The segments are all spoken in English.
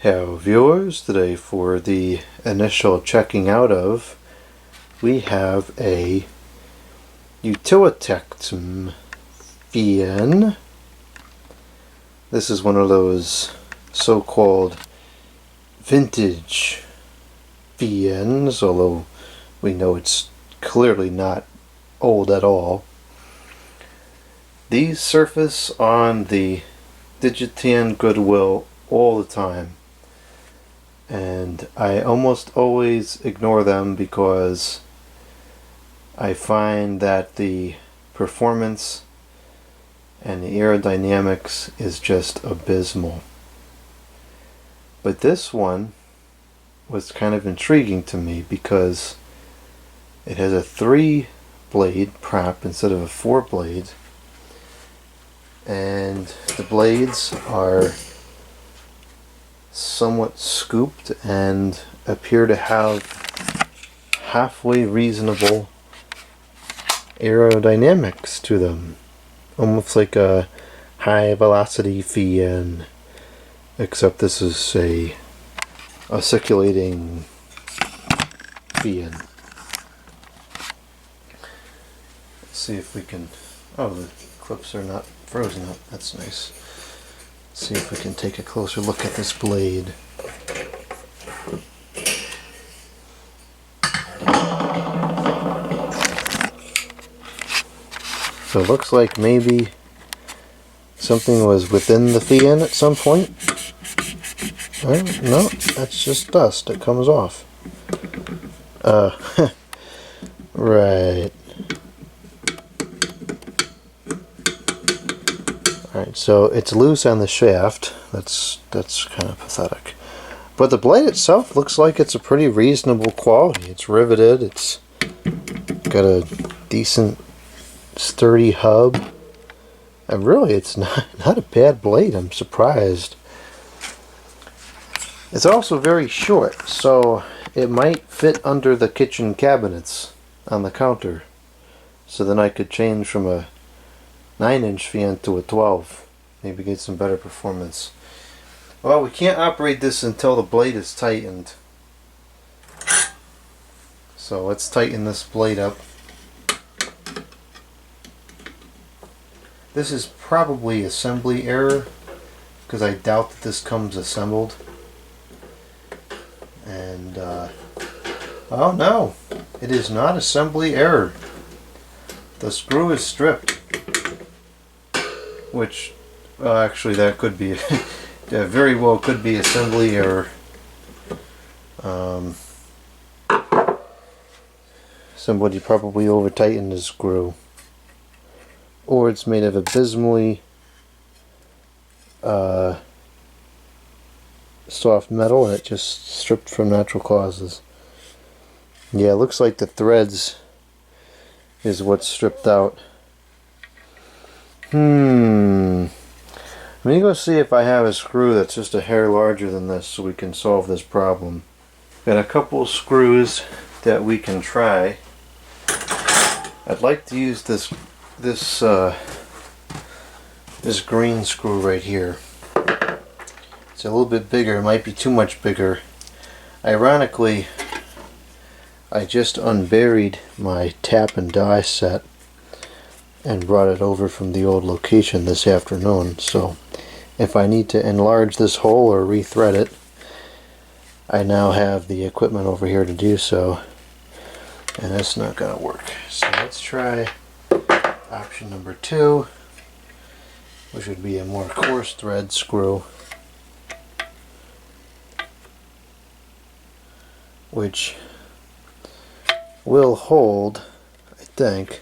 Hello viewers, today for the initial checking out of, we have a Utilitech fan. This is one of those so-called vintage fans, although we know it's clearly not old at all. These surface on the Digitan Goodwill all the time, and I almost always ignore them because I find that the performance and the aerodynamics is just abysmal. But this one was kind of intriguing to me because it has a 3-blade prop instead of a 4-blade, and the blades are somewhat scooped and appear to have halfway reasonable aerodynamics to them, almost like a high velocity fan, except this is a oscillating fan. Let's see if we can, oh, the clips are not frozen up, that's nice. See if we can take a closer look at this blade. So it looks like maybe something was within the fan at some point. No, that's just dust. It comes off. Right. Alright, so it's loose on the shaft. That's kind of pathetic. But the blade itself looks like it's a pretty reasonable quality. It's riveted, it's got a decent sturdy hub. And really it's not a bad blade, I'm surprised. It's also very short, so it might fit under the kitchen cabinets on the counter. So then I could change from a 9-inch fan to a 12, maybe get some better performance. Well, we can't operate this until the blade is tightened, so let's tighten this blade up. This is probably assembly error, because I doubt that this comes assembled. And oh no, it is not assembly error. The screw is stripped. Which, well, actually that could be, yeah, very well could be assembly error. Somebody probably over tightened the screw. Or it's made of abysmally soft metal and it just stripped from natural causes. Yeah, it looks like the threads is what's stripped out. Let me go see if I have a screw that's just a hair larger than this so we can solve this problem. Got a couple of screws that we can try. I'd like to use this green screw right here. It's a little bit bigger, it might be too much bigger. Ironically, I just unburied my tap and die set and brought it over from the old location this afternoon, so if I need to enlarge this hole or rethread it, I now have the equipment over here to do so, and that's not going to work. So let's try option number 2, which would be a more coarse thread screw, which will hold, I think.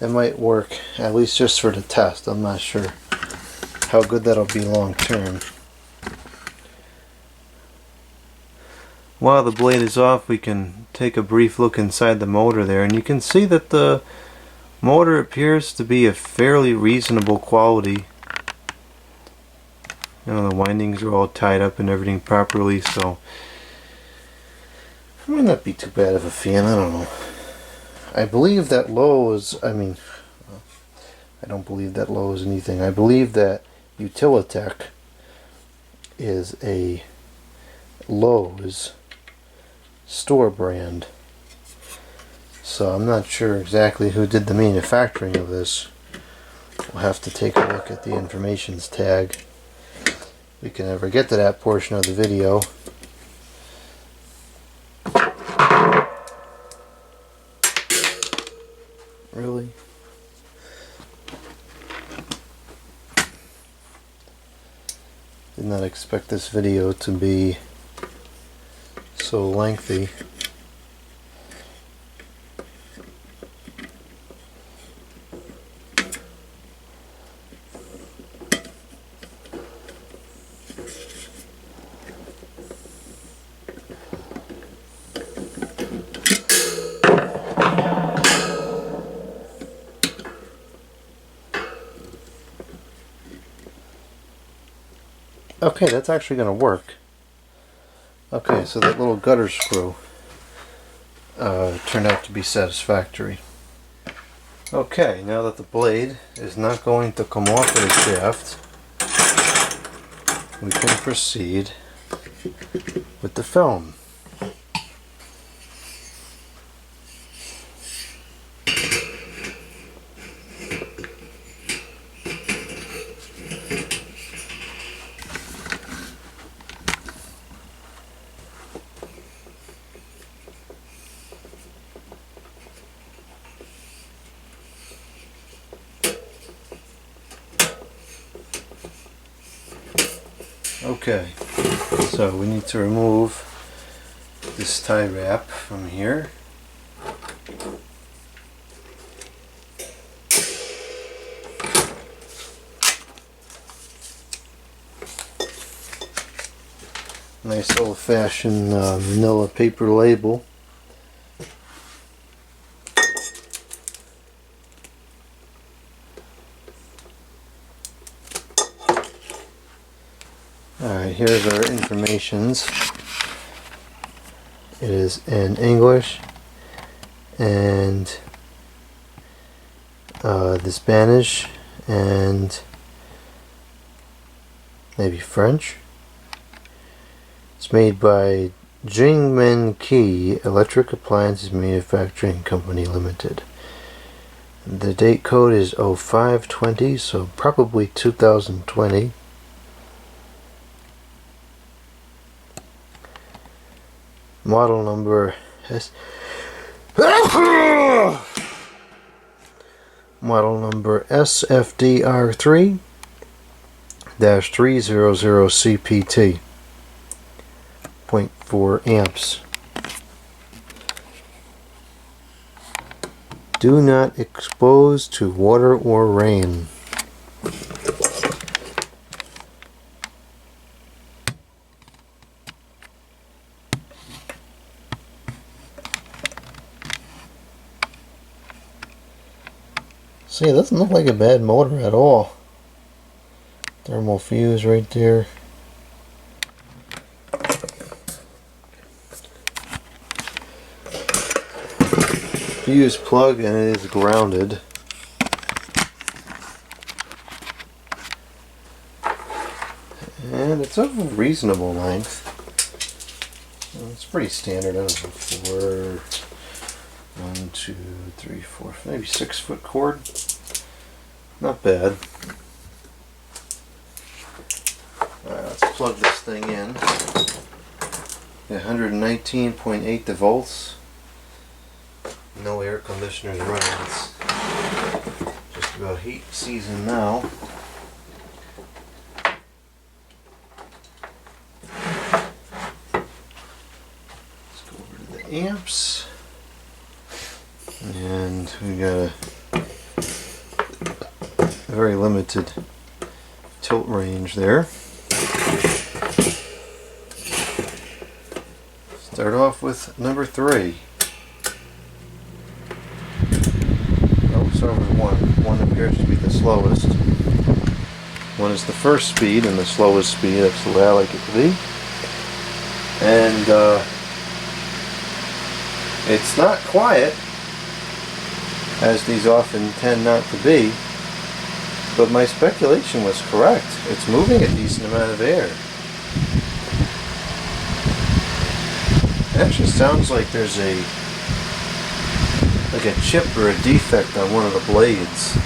It might work, at least just for the test. I'm not sure how good that'll be long term. While the blade is off, we can take a brief look inside the motor there, and you can see that the motor appears to be a fairly reasonable quality. You know, the windings are all tied up and everything properly, so it might not be too bad of a fan, I don't know. I believe that Lowe's, I don't believe that Lowe's anything. I believe that Utilitech is a Lowe's store brand. So I'm not sure exactly who did the manufacturing of this. We'll have to take a look at the informations tag. We can never get to that portion of the video. Really? Did not expect this video to be so lengthy. Okay, that's actually going to work. Okay, so that little gutter screw turned out to be satisfactory. Okay, now that the blade is not going to come off of the shaft, we can proceed with the film. Okay, so we need to remove this tie wrap from here. Nice old-fashioned manila paper label. Alright, here's our informations. It is in English and the Spanish and maybe French. It's made by Jingmen Key Electric Appliances Manufacturing Company Limited. The date code is 0520, so probably 2020. Model number SFDR3-300CPT. 0.4 amps. Do not expose to water or rain. See, it doesn't look like a bad motor at all. Thermal fuse right there. Fuse plug, and it is grounded. And it's of a reasonable length. It's pretty standard. I don't know, 1, 2, 3, 4, maybe 6 foot cord. Not bad. Alright, let's plug this thing in. 119.8 volts. No air conditioners running. It's just about heat season now. Let's go over to the amps. And we got a very limited tilt range there. Start off with number 3. Start with 1. 1 appears to be the slowest. 1 is the first speed and the slowest speed. That's the way I like it to be. And it's not quiet, as these often tend not to be, but my speculation was correct. It's moving a decent amount of air. It actually sounds like there's a chip or a defect on one of the blades.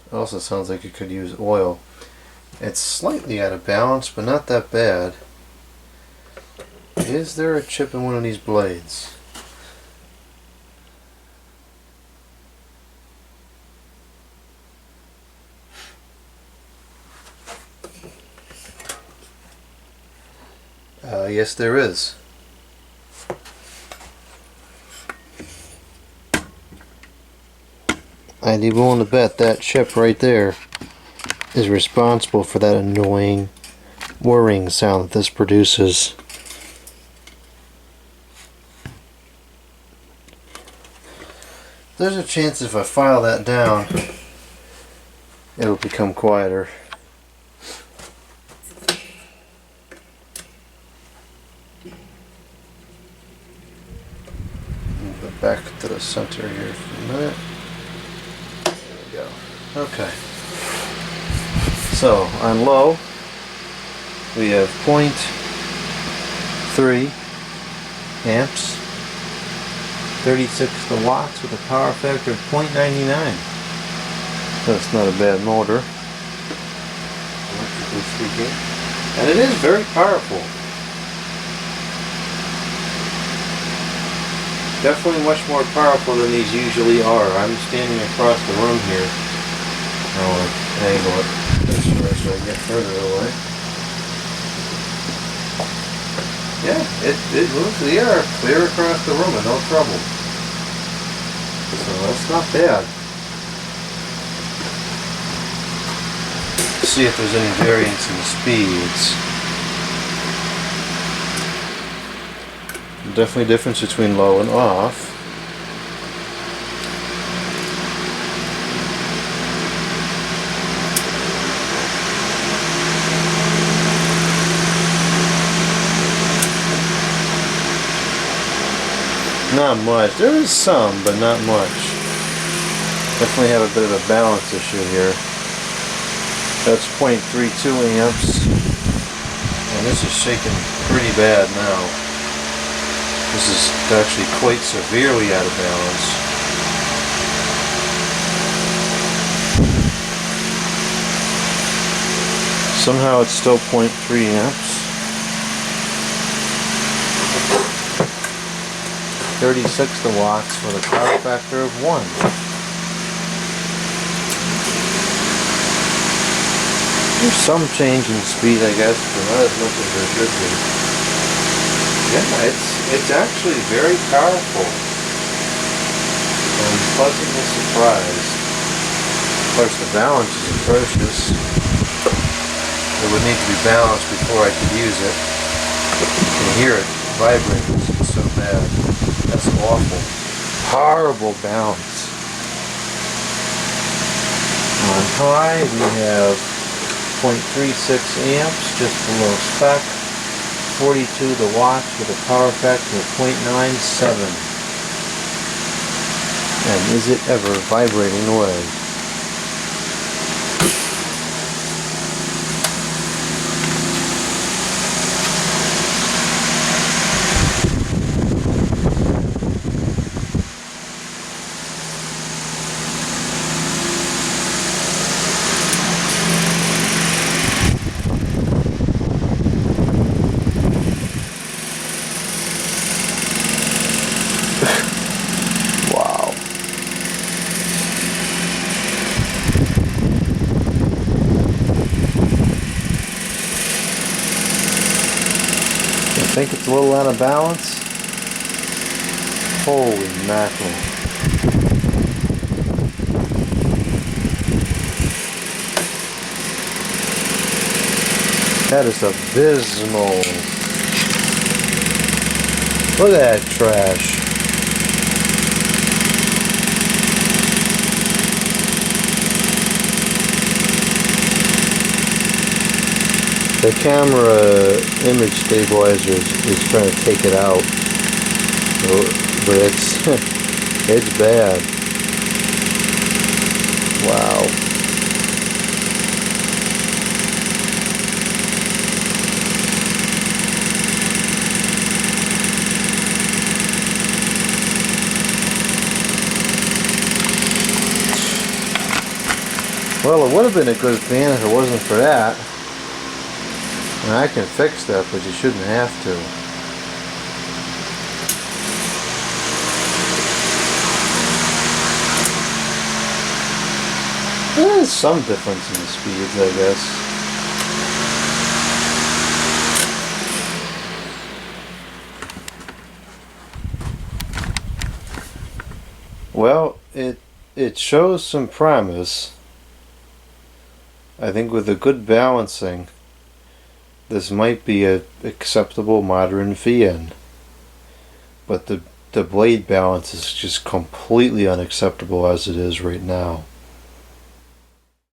It also sounds like it could use oil. It's slightly out of balance, but not that bad. Is there a chip in one of these blades? Yes, there is. I'd be willing to bet that chip right there is responsible for that annoying whirring sound that this produces. There's a chance if I file that down, it'll become quieter. Move it back to the center here for a minute. There we go. Okay. So on low, we have 0.3 amps, 36 watts with a power factor of 0.99. That's not a bad motor, electrically speaking, and it is very powerful. Definitely much more powerful than these usually are. I'm standing across the room here. I want to angle it this way so I get further away. Yeah, it moves the air clear across the room with no trouble. So that's not bad. Let's see if there's any variance in the speeds. Definitely difference between low and off. Not much. There is some, but not much. Definitely have a bit of a balance issue here. That's 0.32 amps. And this is shaking pretty bad now. This is actually quite severely out of balance. Somehow it's still 0.3 amps. 36 watts with a power factor of 1. There's some change in speed, I guess, but not as much as there should be. Yeah, it's actually very powerful. I'm pleasantly surprised. Of course, the balance is atrocious. It would need to be balanced before I could use it. You can hear it vibrating. It's so bad. That's awful. Horrible balance. On high, we have 0.36 amps, just below spec. 42 the watts with a power factor of 0.97. And is it ever vibrating away? Wow. I think it's a little out of balance. Holy mackerel. That is abysmal. Look at that trash. The camera image stabilizer is trying to take it out, but it's it's bad. Wow. Well, it would have been a good fan if it wasn't for that. And I can fix that, but you shouldn't have to. There's some difference in the speeds, I guess. Well, it shows some promise. I think with a good balancing, this might be a acceptable modern VN. But the blade balance is just completely unacceptable as it is right now.